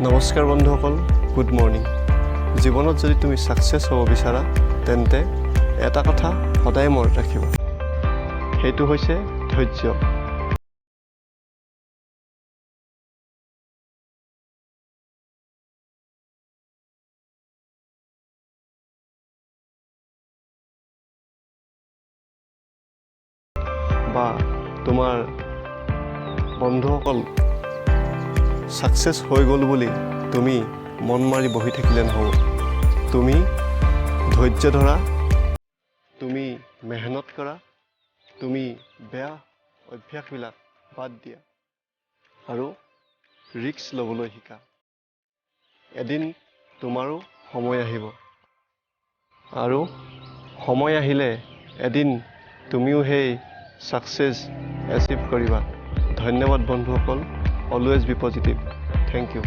নমস্কাৰ বন্ধুসকল, good morning. জীৱনত যদি তুমি ছাকচেছ হ'ব বিচাৰা তেন্তে এটা কথা সদায় মনত ৰাখিবা, সেইটো হৈছে ধৈৰ্য। বা তোমাৰ বন্ধুসকল ছাকচেছ হৈ গ'ল বুলি তুমি মন মাৰি বহি থাকিলে নহ'ব। তুমি ধৈৰ্য ধৰা, তুমি মেহনত কৰা, তুমি বেয়া অভ্যাসবিলাক বাদ দিয়া আৰু ৰিস্ক ল'বলৈ শিকা। এদিন তোমাৰো সময় আহিব আৰু সময় আহিলে এদিন তুমিও সেই ছাকচেছ এচিভ কৰিবা। ধন্যবাদ বন্ধুসকল। Always be positive. Thank U.